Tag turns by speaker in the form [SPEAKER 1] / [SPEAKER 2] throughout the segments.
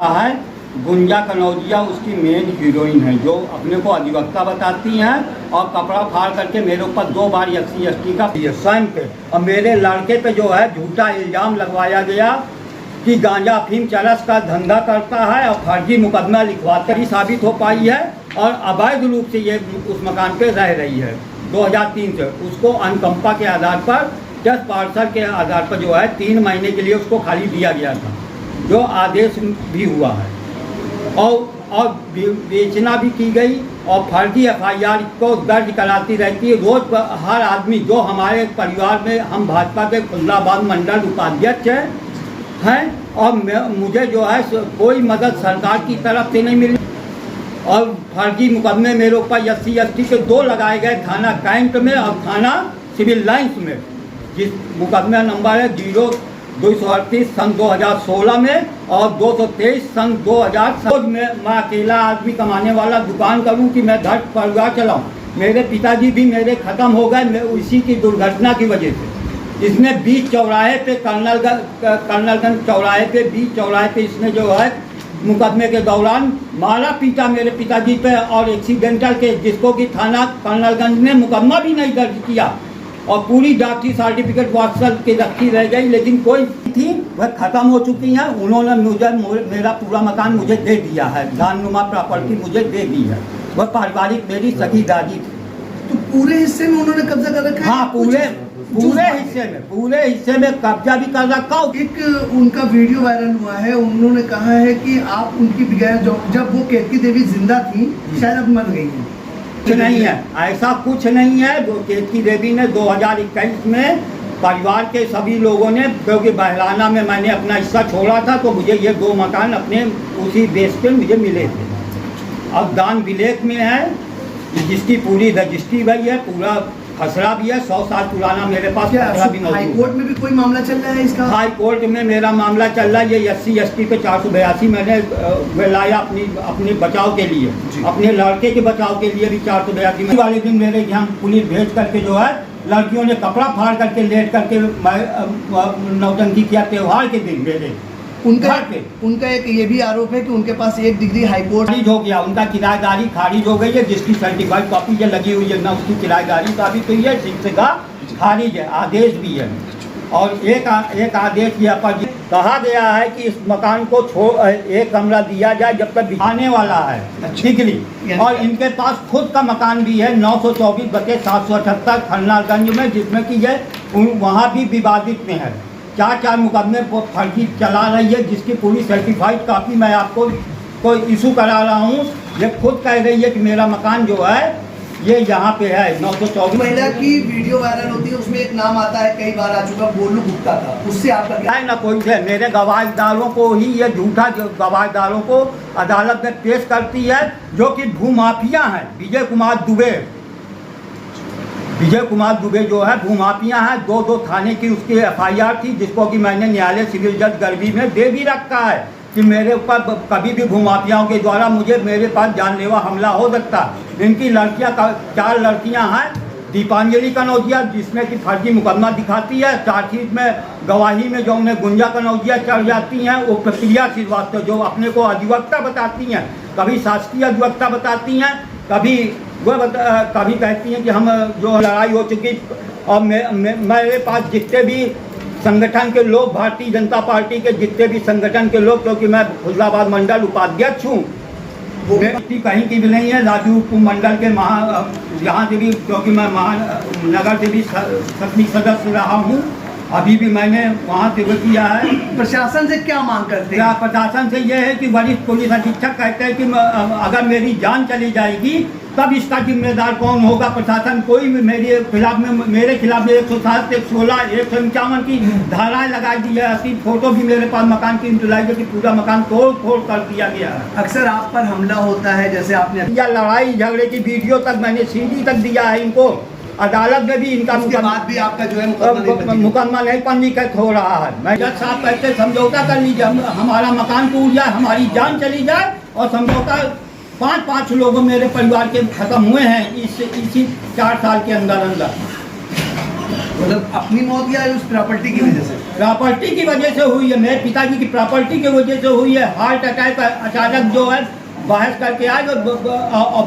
[SPEAKER 1] है गुंजा कनौजिया उसकी main heroine है, जो अपने को अधिवक्ता बताती हैं और कपड़ा फाड़ करके मेरे ऊपर 2 बार SC/ST का स्वयं पे और मेरे लड़के पे जो है झूठा इल्ज़ाम लगवाया गया कि गांजा अफीम चरस का धंधा करता है और फर्जी मुकदमा लिखवाकर ही साबित हो पाई है और अवैध रूप से ये उस मकान पे रह रही है 2003 से। उसको अनुकंपा के आधार पर 10 पार्सल के आधार पर जो है 3 महीने के लिए उसको खाली दिया गया था, जो आदेश भी हुआ है और बेचना भी की गई और फर्जी FIR को दर्ज कराती रहती है। रोज हर आदमी जो हमारे परिवार में हम भाजपा के खुल्लाबाद मंडल उपाध्यक्ष हैं और मुझे जो है कोई मदद सरकार की तरफ से नहीं मिली और फर्जी मुकदमे मेरे ऊपर SC/ST के 2 लगाए गए, थाना कैंट में और थाना सिविल लाइन्स में, जिस मुकदमा नंबर है 0238 सन 2016 में और 223 सन 2007 में। मैं अकेला आदमी कमाने वाला दुकान करूं कि मैं घर परिवार चलाऊं। मेरे पिताजी भी मेरे ख़त्म हो गए उसी की दुर्घटना की वजह से। इसने बीच चौराहे पे कर्नलगंज चौराहे पे बीच चौराहे पे इसने जो है मुकदमे के दौरान मारा पीटा मेरे पिताजी पे और एक्सीडेंटल के, जिसको कि थाना कर्नलगंज ने मुकदमा भी नहीं दर्ज किया और पूरी डॉक्टरी सर्टिफिकेट व्हाट्सएप के रखी रह गई, लेकिन कोई थी वह ख़त्म हो चुकी है। उन्होंने मुझे मेरा पूरा मकान मुझे दे दिया है, दाननुमा प्रॉपर्टी मुझे दे दी है। वह पारिवारिक मेरी सगी दादी थी।
[SPEAKER 2] तो पूरे हिस्से में उन्होंने कब्जा कर रखा है?
[SPEAKER 1] हाँ, पूरे हिस्से में कब्जा भी कर रखा।
[SPEAKER 2] एक उनका वीडियो वायरल हुआ है, उन्होंने कहा है कि आप उनकी बगैर जब वो केतकी देवी जिंदा थी शायद अब मर गई हैं।
[SPEAKER 1] कुछ नहीं है, ऐसा कुछ नहीं है। केतकी देवी ने 2021 में परिवार के सभी लोगों ने, क्योंकि बहलाना में मैंने अपना हिस्सा छोड़ा था तो मुझे ये 2 मकान अपने उसी बेस पे मुझे मिले थे। अब दान विलेख में है जिसकी पूरी रजिस्ट्री भई है, पूरा खसरा भी है, 100 साल पुराना मेरे पास खसरा भी मौजूद है।
[SPEAKER 2] हाई कोर्ट में भी कोई मामला चल रहा है इसका? हाई
[SPEAKER 1] कोर्ट में मेरा मामला चल रहा है। ये SC/ST पे 482 मैंने लाया अपने बचाव के लिए, अपने लड़के के बचाव के लिए भी 482 वाले दिन मेरे यहाँ पुलिस भेज करके जो है लड़कियों ने कपड़ा फाड़ करके लेट करके नौटंकी किया त्योहार के दिन मेरे
[SPEAKER 2] उनका एक ये भी आरोप है कि उनके पास 1 डिग्री हाई कोर्ट
[SPEAKER 1] खारिज हो गया, उनका किराएदारी खारिज हो गई है, जिसकी सर्टिफाइड कॉपी ये लगी हुई है, ना उसकी किराएदारी साबित हुई है, शिक्षा खारिज है, आदेश भी है। और एक आदेश यह पर कहा गया है कि इस मकान को एक कमरा दिया जाए जब तक बिकाने वाला है डिग्री। और इनके पास खुद का मकान भी है 924/778 खन्नागंज में, जिसमें कि ये वहाँ भी विवादित में है। 4 मुकदमे फर्जी चला रही है, जिसकी पूरी सर्टिफाइड कॉपी मैं आपको इशू करा रहा हूँ। ये खुद कह रही है कि मेरा मकान जो है ये यहाँ पे है 924।
[SPEAKER 2] महिला की वीडियो वायरल होती है, उसमें एक नाम आता है, कई बार आ चुका, गोलू गुप्ता था, उससे आपका क्या
[SPEAKER 1] है? ना कोई है, मेरे गवाहदारों को ही ये झूठा गवाहदारों को अदालत में पेश करती है, जो कि भूमाफिया हैं। विजय कुमार दुबे जो है भूमाफिया है। 2 थाने की उसकी FIR थी, जिसको कि मैंने न्यायालय सिविल जज गर्भी में दे भी रखा है कि मेरे ऊपर कभी भी भूमाफियाओं के द्वारा मेरे पास जानलेवा हमला हो सकता। इनकी लड़कियां 4 लड़कियां हैं। दीपांजलि कनौजिया, जिसमें कि फर्जी मुकदमा दिखाती है, चार्जशीट में गवाही में जो उन्हें गुंजा कनौजिया चढ़ जाती हैं। वो प्रक्रिया श्रीवास्तव जो अपने को अधिवक्ता बताती हैं, कभी शासकीय अधिवक्ता बताती हैं, कभी कहती हैं कि हम जो लड़ाई हो चुकी। और मेरे पास जितने भी संगठन के लोग, भारतीय जनता पार्टी के जितने भी संगठन के लोग, क्योंकि मैं खुल्लाबाद मंडल उपाध्यक्ष हूँ, वो कहीं की भी नहीं है। राजू मंडल के यहाँ से भी, क्योंकि मैं महानगर से भी सक्रिय सदस्य रहा हूँ, अभी भी मैंने वहाँ से वो किया है।
[SPEAKER 2] प्रशासन से क्या मांग करते हैं?
[SPEAKER 1] प्रशासन से ये है कि वरिष्ठ पुलिस अधीक्षक कहते हैं कि अगर मेरी जान चली जाएगी तब इसका जिम्मेदार कौन होगा? प्रशासन कोई भी मेरे खिलाफ में 107, 116, 151 की धाराएं लगा दी है। ऐसी फोटो भी मेरे पास मकान की इंटरलाइज की पूरा मकान तोड़ कर दिया गया है।
[SPEAKER 2] अक्सर आप पर हमला होता है, जैसे आपने
[SPEAKER 1] या लड़ाई झगड़े की वीडियो तक मैंने CD तक दिया है इनको। अदालत में भी इनका
[SPEAKER 2] बाद भी आपका जो है
[SPEAKER 1] मुकदमा नहीं पंजीकृत हो रहा है। मैं जज साहब कहते समझौता कर लीजिए, हमारा मकान टूट जाए, हमारी जान चली जाए, और समझौता 5 लोगों मेरे परिवार के खत्म हुए हैं इसी 4 साल के अंदर।
[SPEAKER 2] मतलब अपनी मौत या उस प्रॉपर्टी की वजह से?
[SPEAKER 1] प्रॉपर्टी की वजह से हुई है, मेरे पिताजी की प्रॉपर्टी की वजह से हुई है। हार्ट अटैक अचानक जो है बहस करके आए और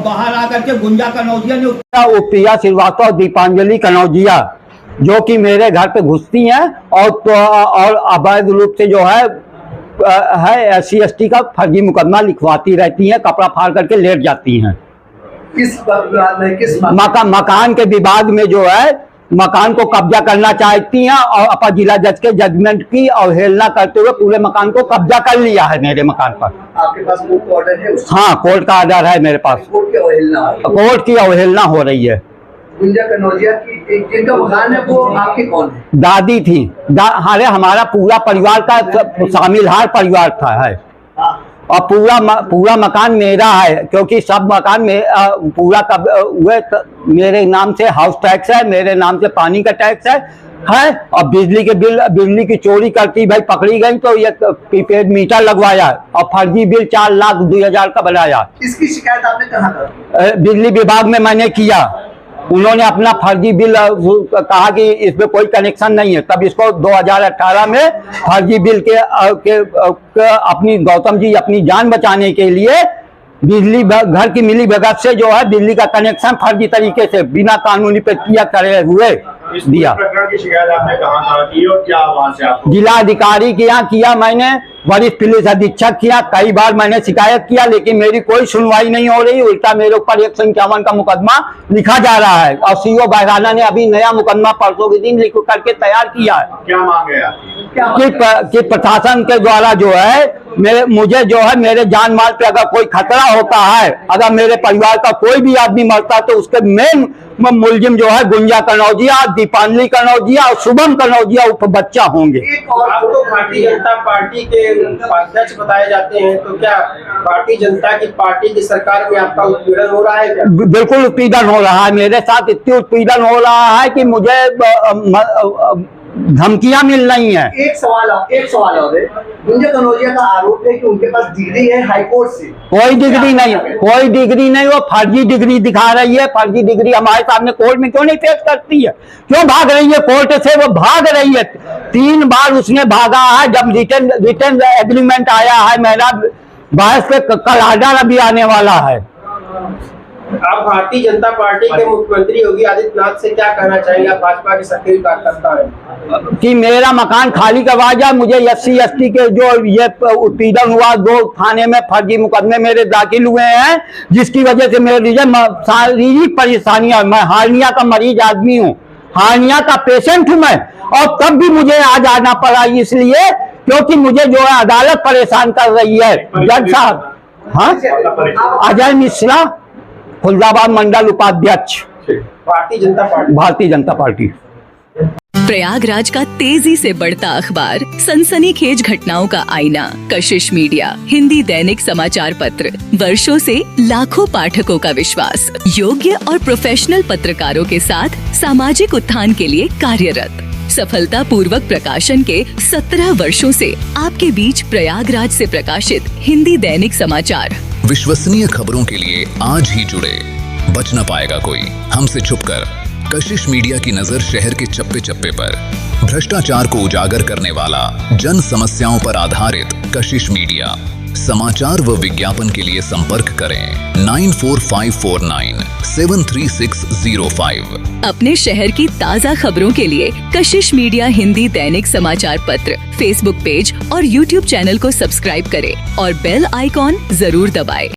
[SPEAKER 1] बाहर आकर के गुंजा कनौजिया ने वो प्रिया श्रीवास्तव दीपांजलि कनौजिया जो कि मेरे घर पे घुसती हैं और अवैध रूप से जो है SC/ST का फर्जी मुकदमा लिखवाती रहती हैं, कपड़ा फाड़ करके लेट जाती हैं।
[SPEAKER 2] किस विवाद में, किस
[SPEAKER 1] मकान के विवाद में जो है मकान को कब्जा करना चाहती हैं और अपर जिला जज के जजमेंट की अवहेलना करते हुए पूरे मकान को कब्जा कर लिया है मेरे मकान पर।
[SPEAKER 2] आपके पास कोर्ट का ऑर्डर है?
[SPEAKER 1] हाँ, कोर्ट का ऑर्डर है मेरे पास। कोर्ट की अवहेलना हो रही है।
[SPEAKER 2] गुंजा कनौजिया की जिनका मकान है वो आपके कौन है?
[SPEAKER 1] दादी थी। अरे हमारा पूरा परिवार का शामिलहार परिवार था है और पूरा मकान मेरा है, क्योंकि सब मकान में पूरा मेरे नाम से हाउस टैक्स है, मेरे नाम से पानी का टैक्स है और बिजली की चोरी करती भाई पकड़ी गई तो ये प्रीपेड मीटर लगवाया और फर्जी बिल 4,02,000 का बनाया।
[SPEAKER 2] इसकी शिकायत आपने कहाँ कर?
[SPEAKER 1] बिजली विभाग में मैंने किया। उन्होंने अपना फर्जी बिल कहा कि इसमें कोई कनेक्शन नहीं है, तब इसको 2018 में फर्जी बिल के अपनी गौतम जी अपनी जान बचाने के लिए बिजली घर की मिली भगत से जो है बिजली का कनेक्शन फर्जी तरीके से बिना कानूनी प्रक्रिया करे हुए दिया।
[SPEAKER 3] प्रकरण की शिकायत आपने कहाँ की और क्या वहां से आपको?
[SPEAKER 1] जिला अधिकारी के यहाँ किया मैंने, वरिष्ठ पुलिस अधीक्षक किया, कई बार मैंने शिकायत किया लेकिन मेरी कोई सुनवाई नहीं हो रही। उल्टा मेरे ऊपर 151 का मुकदमा लिखा जा रहा है और CO बहराना ने अभी नया मुकदमा परसों के दिन लिख करके तैयार किया है।
[SPEAKER 3] क्या मांगे
[SPEAKER 1] कि प्रशासन के द्वारा जो है मुझे जो है मेरे जान माल पे अगर कोई खतरा होता है, अगर मेरे परिवार का कोई भी आदमी मरता है तो उसके मेन मुलजिम जो है गुंजा कनौजिया, दीपांजलि कनौजिया और शुभम कनौजिया उप बच्चा होंगे।
[SPEAKER 4] आप तो भारतीय जनता पार्टी के अध्यक्ष बताए जाते हैं, तो क्या भारतीय जनता की पार्टी की सरकार में आपका उत्पीड़न हो रहा है?
[SPEAKER 1] बिल्कुल उत्पीड़न हो रहा है, मेरे साथ इतनी उत्पीड़न हो रहा है कि मुझे धमकियां मिल रही हैं।
[SPEAKER 2] एक सवाल और है, गुंजा कनौजिया का आरोप है कि उनके पास डिग्री है हाई कोर्ट से।
[SPEAKER 1] कोई डिग्री नहीं, वो फर्जी डिग्री दिखा रही है। फर्जी डिग्री हमारे सामने कोर्ट में क्यों नहीं पेश करती है? क्यों भाग रही है कोर्ट से? वो भाग रही है, 3 बार उसने भागा है। जब रिटर्न एग्रीमेंट आया है मेरा बहस पे कल ऑर्डर अभी आने वाला है।
[SPEAKER 4] आप भारतीय जनता पार्टी के मुख्यमंत्री योगी आदित्यनाथ से क्या कहना चाहेंगे? आप भाजपा के सक्रिय कार्यकर्ता हैं
[SPEAKER 1] कि मेरा मकान खाली करवा जाए। मुझे SC/ST के जो ये उत्पीड़न हुआ, 2 थाने में फर्जी मुकदमे मेरे दाखिल हुए हैं, जिसकी वजह से मेरे शारीरिक परेशानियां, मैं हार्निया का मरीज आदमी हूँ, हार्निया का पेशेंट हूँ मैं, और तब भी मुझे आज आना पड़ा इसलिए क्योंकि मुझे जो है अदालत परेशान कर रही है। जज साहब, हाँ, अजय मिश्रा, फुलदाबाद मंडल उपाध्यक्ष, भारतीय जनता पार्टी।
[SPEAKER 5] प्रयागराज का तेजी से बढ़ता अखबार, सनसनीखेज घटनाओं का आईना, कशिश मीडिया, हिंदी दैनिक समाचार पत्र, वर्षों से लाखों पाठकों का विश्वास, योग्य और प्रोफेशनल पत्रकारों के साथ सामाजिक उत्थान के लिए कार्यरत, सफलता पूर्वक प्रकाशन के 17 वर्षों से आपके बीच प्रयागराज से प्रकाशित हिंदी दैनिक समाचार।
[SPEAKER 6] विश्वसनीय खबरों के लिए आज ही जुड़े, बच न पाएगा कोई हमसे छुपकर। कशिश मीडिया की नजर शहर के चप्पे चप्पे पर, भ्रष्टाचार को उजागर करने वाला, जन समस्याओं पर आधारित कशिश मीडिया। समाचार व विज्ञापन के लिए संपर्क करें 9454973605।
[SPEAKER 5] अपने शहर की ताज़ा खबरों के लिए कशिश मीडिया हिंदी दैनिक समाचार पत्र फेसबुक पेज और YouTube चैनल को सब्सक्राइब करें और बेल आइकॉन जरूर दबाएं।